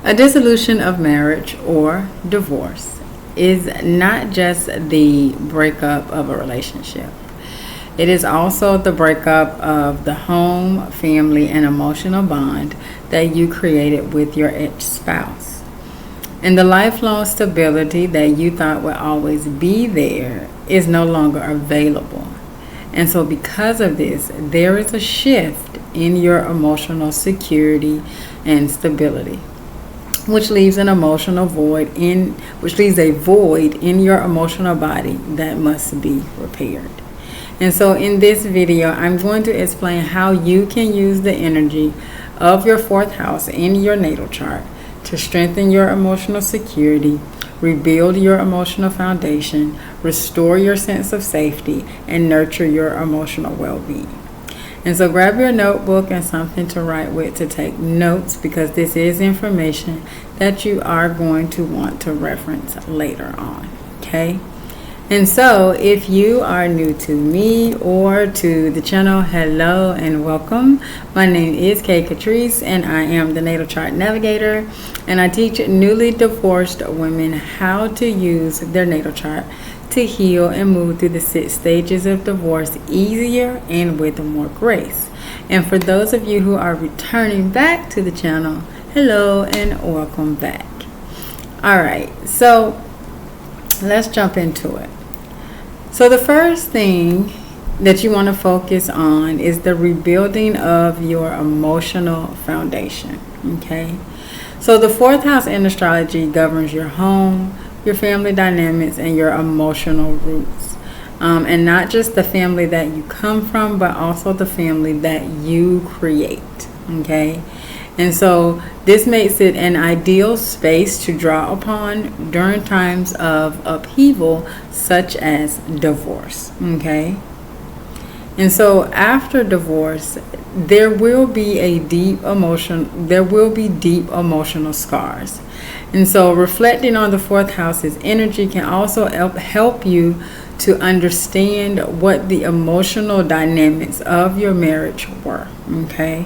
A dissolution of marriage or divorce is not just the breakup of a relationship. It is also the breakup of the home, family, and emotional bond that you created with your ex-spouse. And the lifelong stability that you thought would always be there is no longer available. And so because of this, there is a shift in your emotional security and stability, which leaves a void in your emotional body that must be repaired. And so in this video, I'm going to explain how you can use the energy of your fourth house in your natal chart to strengthen your emotional security, rebuild your emotional foundation, restore your sense of safety, and nurture your emotional well-being. And so grab your notebook and something to write with to take notes, because this is information that you are going to want to reference later on, okay? And so if you are new to me or to the channel, hello and welcome. My name is Katrice and I am the Natal Chart Navigator, and I teach newly divorced women how to use their natal chart to heal and move through the 6 stages of divorce easier and with more grace. And for those of you who are returning back to the channel, hello and welcome back. Alright, so let's jump into it. So the first thing that you want to focus on is the rebuilding of your emotional foundation, okay? So the fourth house in astrology governs your home, your family dynamics, and your emotional roots. And not just the family that you come from, but also the family that you create, okay? And so this makes it an ideal space to draw upon during times of upheaval, such as divorce, okay? And so after divorce, there will be deep emotional scars. And so reflecting on the fourth house's energy can also help you to understand what the emotional dynamics of your marriage were, okay?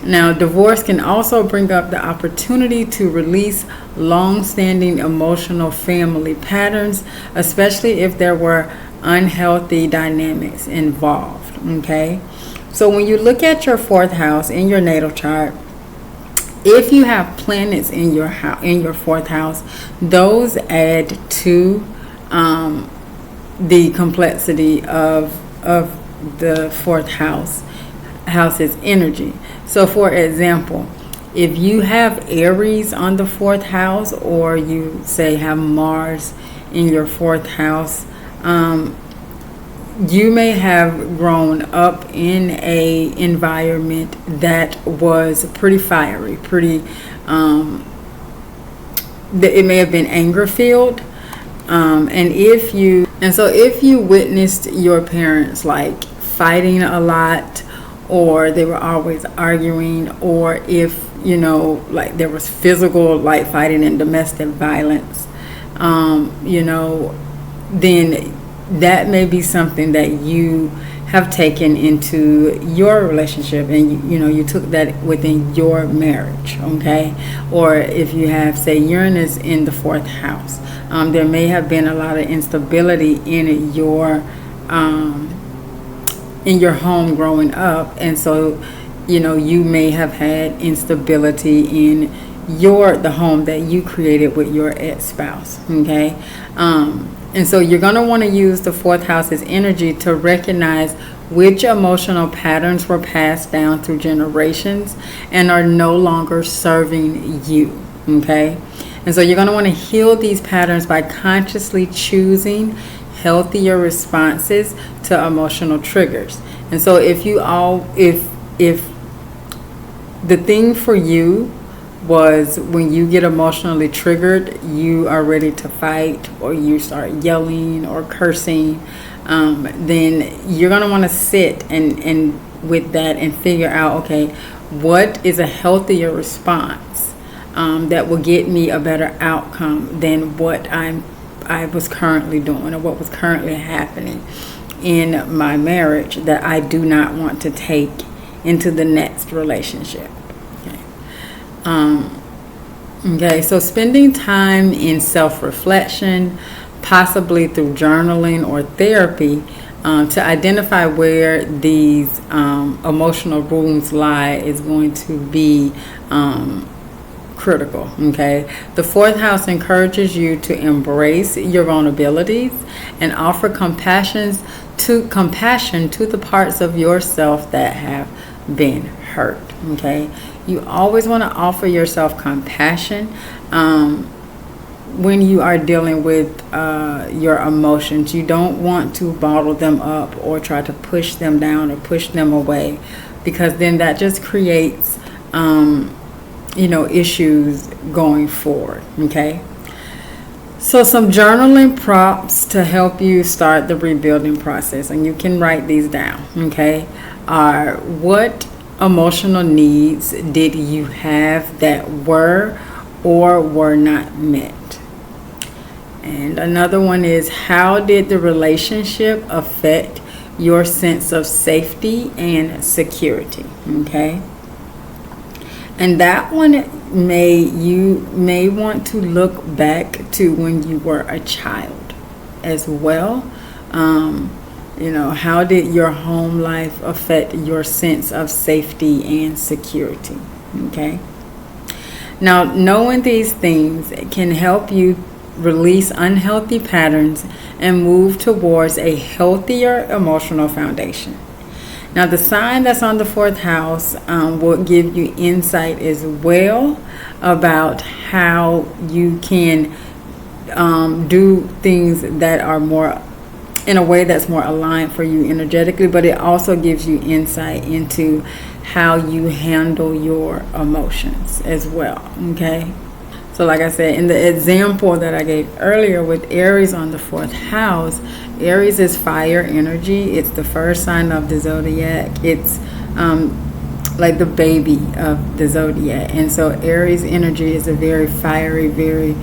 Now, divorce can also bring up the opportunity to release long-standing emotional family patterns, especially if there were unhealthy dynamics involved, okay? So when you look at your fourth house in your natal chart, if you have planets in your fourth house, those add to the complexity of the fourth house's energy. So for example, if you have Aries on the fourth house, or you say have Mars in your fourth house, you may have grown up in a environment that was pretty fiery, it may have been anger filled, and so if you witnessed your parents like fighting a lot, or they were always arguing, or if like there was physical like fighting and domestic violence, then that may be something that you have taken into your relationship, and you took that within your marriage, okay? Or if you have, say, Uranus in the fourth house, there may have been a lot of instability in your home growing up, and so you may have had instability in the home that you created with your ex-spouse, okay? And so you're going to want to use the fourth house's energy to recognize which emotional patterns were passed down through generations and are no longer serving you, okay? And so you're going to want to heal these patterns by consciously choosing healthier responses to emotional triggers. And so if the thing for you was when you get emotionally triggered, you are ready to fight, or you start yelling or cursing, then you're going to want to sit and with that and figure out, okay, what is a healthier response that will get me a better outcome than what I was currently doing, or what was currently happening in my marriage that I do not want to take into the next relationship. Okay. Okay, so spending time in self-reflection, possibly through journaling or therapy, to identify where these emotional wounds lie is going to be critical. Okay, the fourth house encourages you to embrace your vulnerabilities and offer compassion to the parts of yourself that have been hurt. Okay, you always want to offer yourself compassion when you are dealing with your emotions. You don't want to bottle them up or try to push them down or push them away, because then that just creates issues going forward. Okay, so some journaling prompts to help you start the rebuilding process, and you can write these down. Okay, are: what emotional needs did you have that were or were not met? And another one is: how did the relationship affect your sense of safety and security? Okay. And that one you may want to look back to when you were a child as well. How did your home life affect your sense of safety and security? Okay. Now, knowing these things can help you release unhealthy patterns and move towards a healthier emotional foundation. Now, the sign that's on the fourth house will give you insight as well about how you can do things that are more in a way that's more aligned for you energetically, but it also gives you insight into how you handle your emotions as well. Okay. So like I said, in the example that I gave earlier with Aries on the fourth house, Aries is fire energy. It's the first sign of the zodiac. It's like the baby of the zodiac. And so Aries energy is a very fiery, very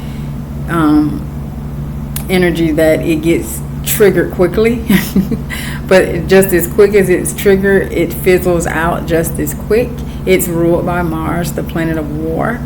energy that it gets triggered quickly. But just as quick as it's triggered, it fizzles out just as quick. It's ruled by Mars, the planet of war.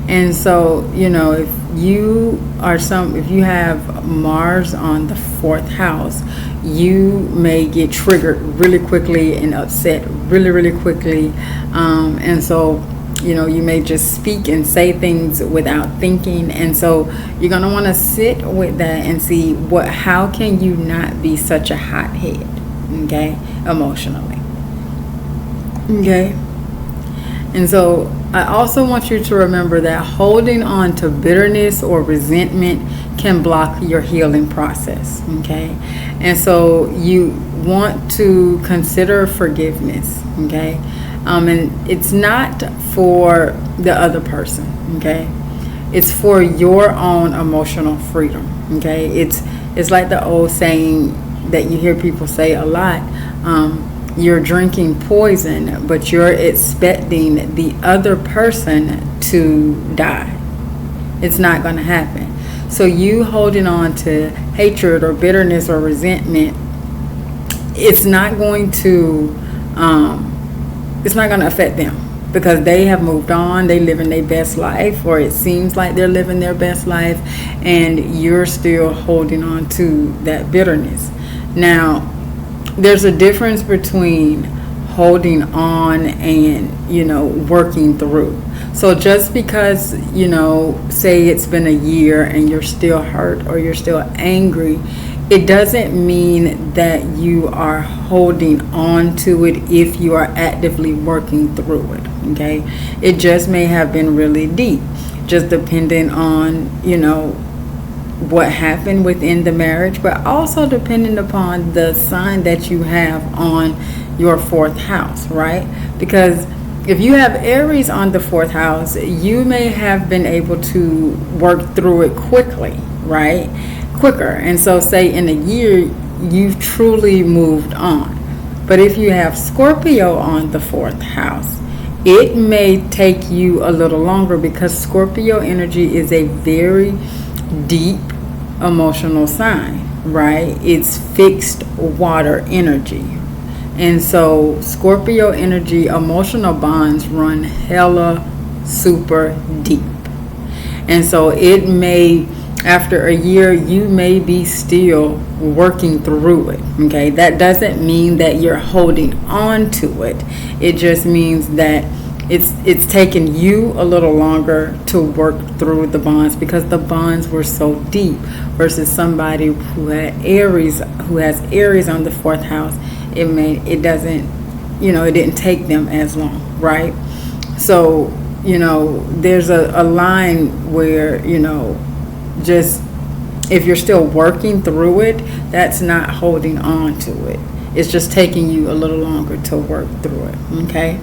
And so, if you have Mars on the fourth house, you may get triggered really quickly and upset really, really quickly. And so, you may just speak and say things without thinking. And so you're going to want to sit with that and see how can you not be such a hothead, okay, emotionally. Okay. And so I also want you to remember that holding on to bitterness or resentment can block your healing process. Okay. And so you want to consider forgiveness. Okay. And it's not for the other person. Okay. It's for your own emotional freedom. Okay. It's like the old saying that you hear people say a lot. You're drinking poison, but you're expecting the other person to die. It's not going to happen. So you holding on to hatred or bitterness or resentment, it's not going to affect them, because they have moved on. They live in their best life, or it seems like they're living their best life, and you're still holding on to that bitterness. Now, there's a difference between holding on and, working through. So just because, say it's been a year and you're still hurt or you're still angry, it doesn't mean that you are holding on to it if you are actively working through it. Okay. It just may have been really deep, just depending on, what happened within the marriage, but also depending upon the sign that you have on your fourth house, right? Because if you have Aries on the fourth house, you may have been able to work through it quickly, right? Quicker. And so say in a year, you've truly moved on. But if you have Scorpio on the fourth house, it may take you a little longer, because Scorpio energy is a very deep emotional sign, right? It's fixed water energy. And so Scorpio energy emotional bonds run hella super deep. And so it may, after a year, you may be still working through it. Okay, that doesn't mean that you're holding on to it. It just means that it's taken you a little longer to work through the bonds, because the bonds were so deep, versus somebody who has Aries on the fourth house. It didn't take them as long, right? So there's a line where just if you're still working through it, that's not holding on to it. It's just taking you a little longer to work through it. Okay.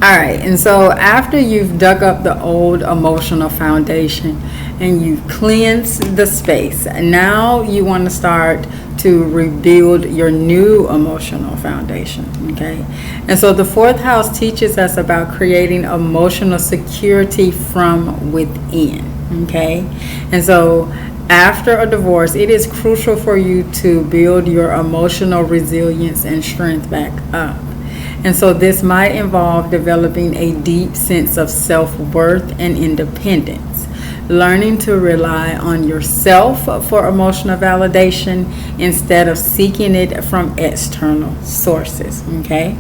All right, and so after you've dug up the old emotional foundation and you've cleansed the space, now you want to start to rebuild your new emotional foundation, okay? And so the fourth house teaches us about creating emotional security from within, okay? And so after a divorce, it is crucial for you to build your emotional resilience and strength back up. And so this might involve developing a deep sense of self-worth and independence, learning to rely on yourself for emotional validation instead of seeking it from external sources, okay?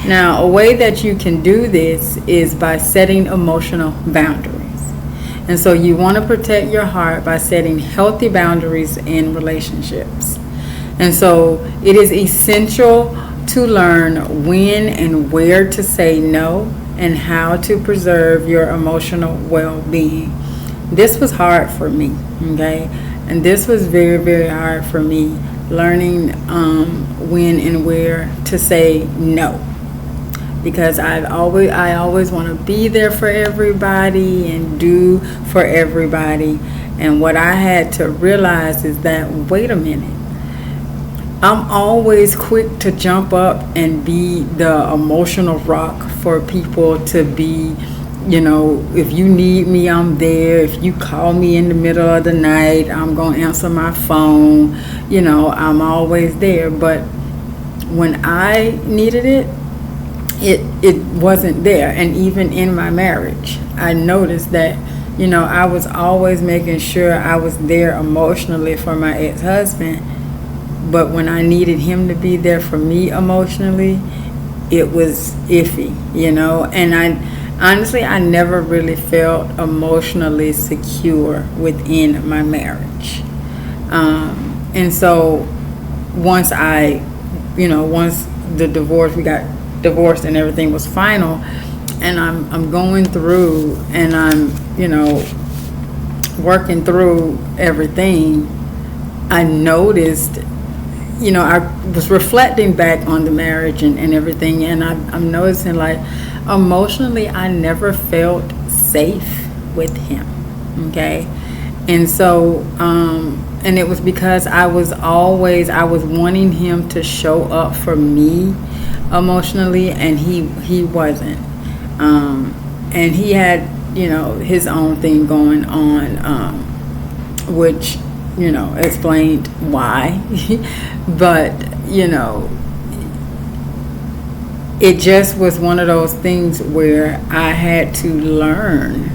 Now, a way that you can do this is by setting emotional boundaries. And so you want to protect your heart by setting healthy boundaries in relationships. And so it is essential to learn when and where to say no and how to preserve your emotional well-being. This was hard for me, okay? And this was very, very hard for me, learning when and where to say no. Because I always want to be there for everybody and do for everybody. And what I had to realize is that, wait a minute, I'm always quick to jump up and be the emotional rock for people to be. If you need me, I'm there. If you call me in the middle of the night, I'm going to answer my phone. I'm always there. But when I needed it, it wasn't there. And even in my marriage, I noticed that, I was always making sure I was there emotionally for my ex-husband. But when I needed him to be there for me emotionally, it was iffy, And I never really felt emotionally secure within my marriage. And so once once we got divorced and everything was final, and I'm going through and I'm, working through everything, I noticed, I was reflecting back on the marriage and everything, and I'm noticing, like, emotionally, I never felt safe with him, okay? And so, and it was because I was wanting him to show up for me emotionally, and he wasn't. And he had, his own thing going on, which, explained why. But, it just was one of those things where I had to learn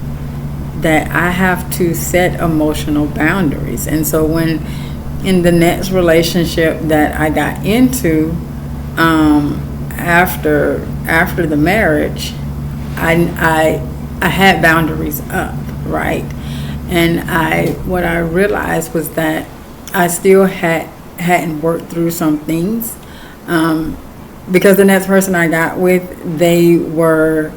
that I have to set emotional boundaries. And so when in the next relationship that I got into, after the marriage, I had boundaries up, right? And what I realized was that I still hadn't worked through some things, because the next person I got with, they were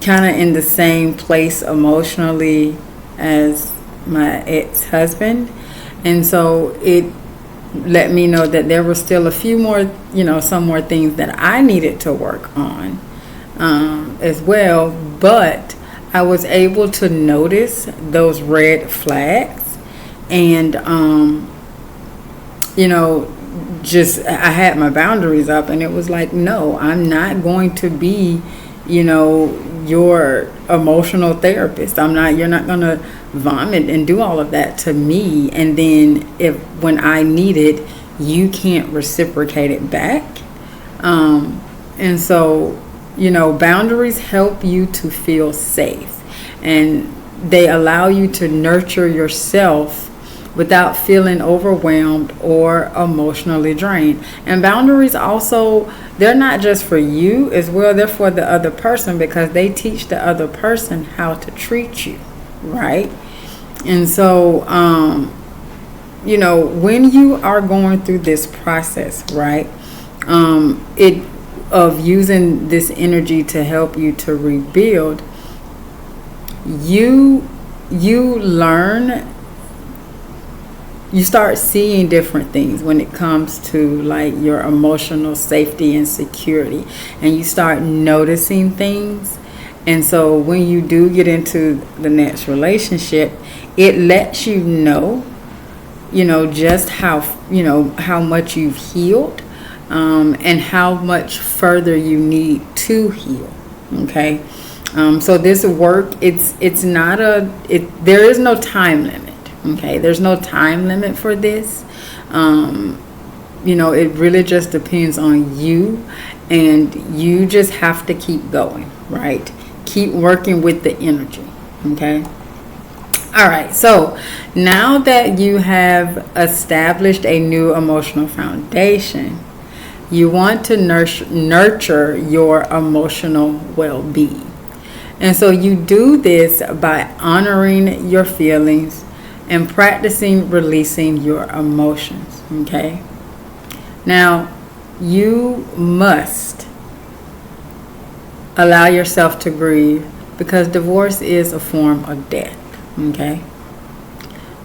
kind of in the same place emotionally as my ex-husband, and so it let me know that there were still a few more, some more things that I needed to work on as well. But I was able to notice those red flags, and just I had my boundaries up, and it was like, no, I'm not going to be, your emotional therapist. You're not going to vomit and do all of that to me, and then when I need it, you can't reciprocate it back. And so boundaries help you to feel safe, and they allow you to nurture yourself without feeling overwhelmed or emotionally drained. And boundaries also, they're not just for you as well, they're for the other person, because they teach the other person how to treat you, right? And so, when you are going through this process, right, of using this energy to help you to rebuild, you learn, you start seeing different things when it comes to like your emotional safety and security, and you start noticing things. And so when you do get into the next relationship, it lets you know just how much you've healed, and how much further you need to heal. Okay. So this work, it's not there is no time limit. Okay, there's no time limit for this. It really just depends on you, and you just have to keep going, right? Keep working with the energy. Okay. All right. So now that you have established a new emotional foundation, you want to nurture your emotional well-being. And so you do this by honoring your feelings and practicing releasing your emotions. Okay. Now, you must allow yourself to grieve, because divorce is a form of death. Okay.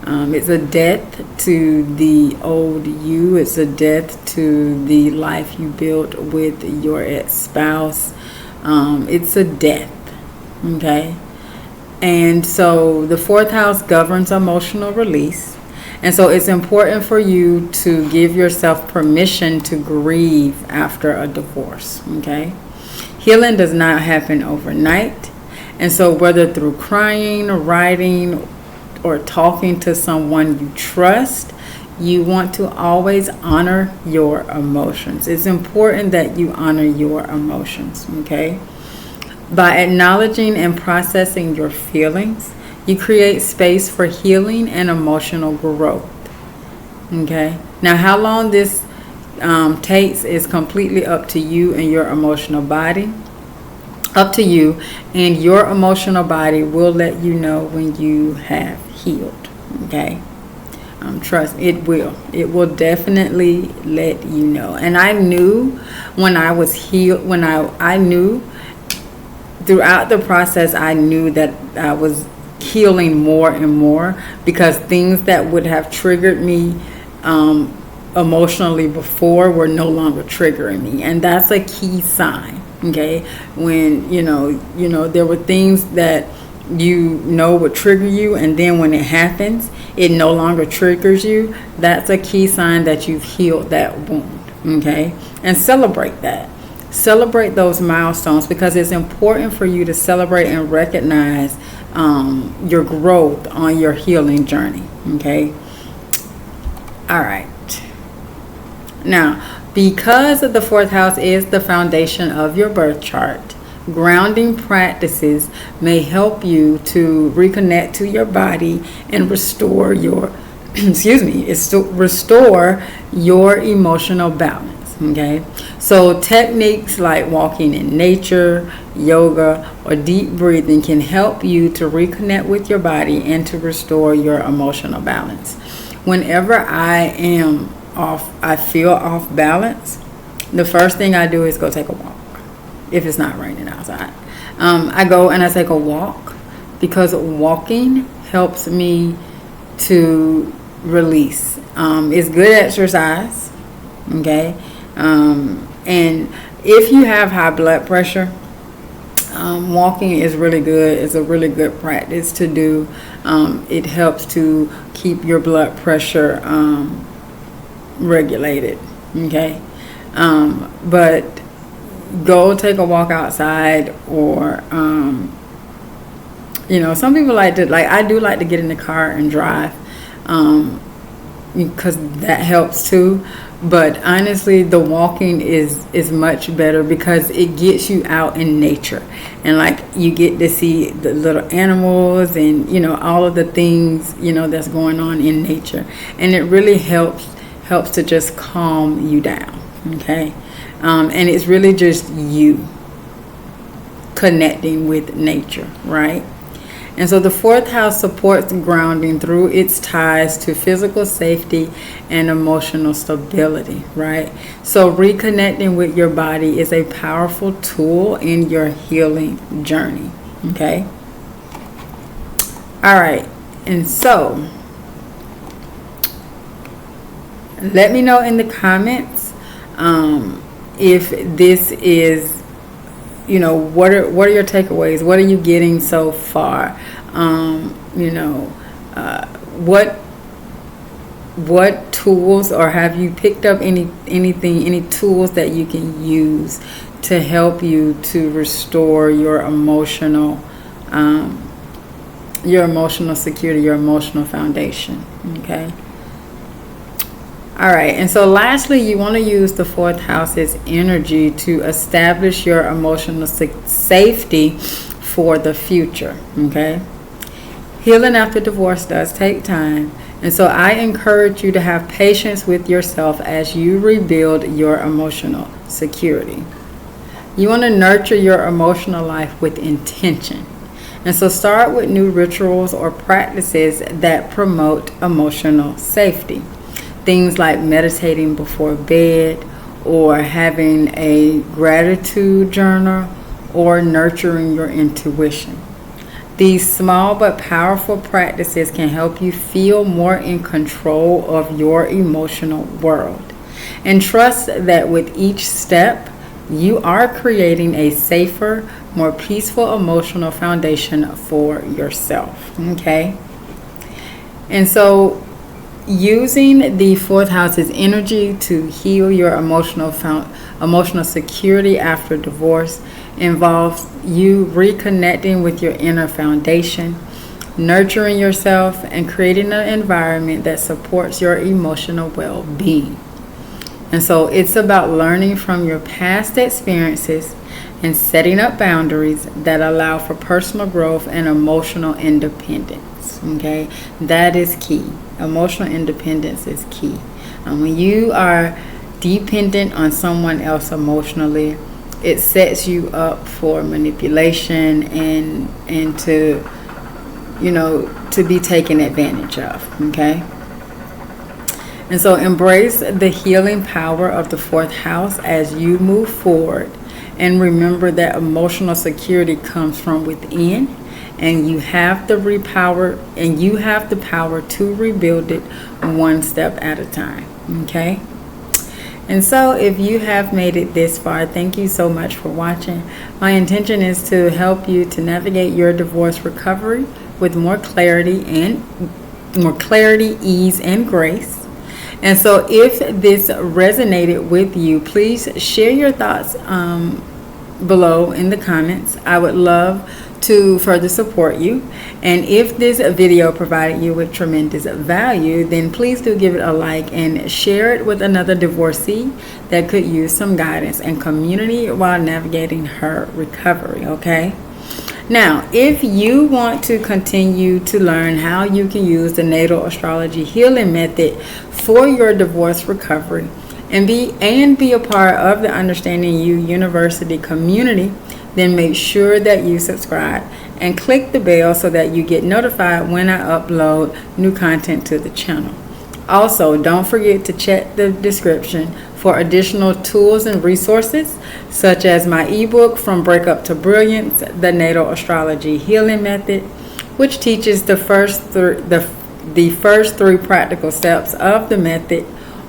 It's a death to the old you. It's a death to the life you built with your ex-spouse. It's a death. Okay. And so the fourth house governs emotional release. And so it's important for you to give yourself permission to grieve after a divorce. Okay. Healing does not happen overnight. And so whether through crying, writing, or talking to someone you trust, you want to always honor your emotions. It's important that you honor your emotions. Okay. By acknowledging and processing your feelings, you create space for healing and emotional growth. Okay. Now, how long this takes is completely up to you and your emotional body. Up to you, and your emotional body will let you know when you have healed. Okay. Trust, it will. It will definitely let you know. And I knew when I was healed, when I knew throughout the process, I knew that I was healing more and more, because things that would have triggered me emotionally before were no longer triggering me. And that's a key sign. Okay. When, there were things that would trigger you, and then when it happens, it no longer triggers you. That's a key sign that you've healed that wound. Okay. And celebrate that. Celebrate those milestones, because it's important for you to celebrate and recognize your growth on your healing journey. Okay. All right. Now, because the fourth house is the foundation of your birth chart, grounding practices may help you to reconnect to your body and restore your restore your emotional balance. Okay. So techniques like walking in nature, yoga, or deep breathing can help you to reconnect with your body and to restore your emotional balance. Whenever I feel off balance, the first thing I do is go take a walk. If it's not raining outside, I go and I take a walk, because walking helps me to release. It's good exercise. Okay. And if you have high blood pressure, walking is really good. It's a really good practice to do. It helps to keep your blood pressure regulated. Okay. But go take a walk outside, or some people I do like to get in the car and drive. because that helps too. But honestly, the walking is much better because it gets you out in nature, and like you get to see the little animals and all of the things that's going on in nature, and it really helps to just calm you down. Okay, and it's really just you connecting with nature, right? And so the fourth house supports grounding through its ties to physical safety and emotional stability, right? So reconnecting with your body is a powerful tool in your healing journey, okay? All right, and so let me know in the comments if this is, what are your takeaways? What are you getting so far? What tools, or have you picked up any tools that you can use to help you to restore your emotional security, your emotional foundation? Okay. All right, and so lastly, you want to use the fourth house's energy to establish your emotional safety for the future, okay? Healing after divorce does take time, and so I encourage you to have patience with yourself as you rebuild your emotional security. You want to nurture your emotional life with intention, and so start with new rituals or practices that promote emotional safety. Things like meditating before bed, or having a gratitude journal, or nurturing your intuition. These small but powerful practices can help you feel more in control of your emotional world. And trust that with each step, you are creating a safer, more peaceful emotional foundation for yourself. Okay? And so, using the fourth house's energy to heal your emotional security after divorce involves you reconnecting with your inner foundation, nurturing yourself, and creating an environment that supports your emotional well-being. And so it's about learning from your past experiences and setting up boundaries that allow for personal growth and emotional independence. Okay, that is key. Emotional independence is key. When you are dependent on someone else emotionally, it sets you up for manipulation and to be taken advantage of. Okay. And so embrace the healing power of the fourth house as you move forward, and remember that emotional security comes from within, and you have the power to rebuild it one step at a time. Okay? And so if you have made it this far, thank you so much for watching. My intention is to help you to navigate your divorce recovery with more clarity, ease, and grace. And so if this resonated with you, please share your thoughts below in the comments. I would love to further support you. And if this video provided you with tremendous value, then please do give it a like and share it with another divorcee that could use some guidance and community while navigating her recovery. Okay? Now, if you want to continue to learn how you can use the natal astrology healing method for your divorce recovery and be a part of the Understanding You University community, then make sure that you subscribe and click the bell so that you get notified when I upload new content to the channel. Also, don't forget to check the description for additional tools and resources, such as my ebook From Breakup to Brilliance, the Natal Astrology Healing Method, which teaches the first three practical steps of the method,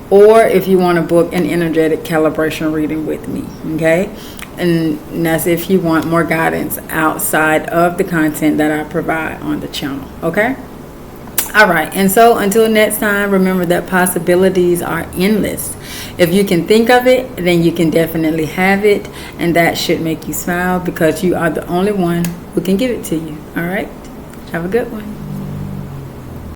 or if you want to book an energetic calibration reading with me. Okay? And that's if you want more guidance outside of the content that I provide on the channel. Okay? All right. And so until next time, remember that possibilities are endless. If you can think of it, then you can definitely have it. And that should make you smile, because you are the only one who can give it to you. All right? Have a good one.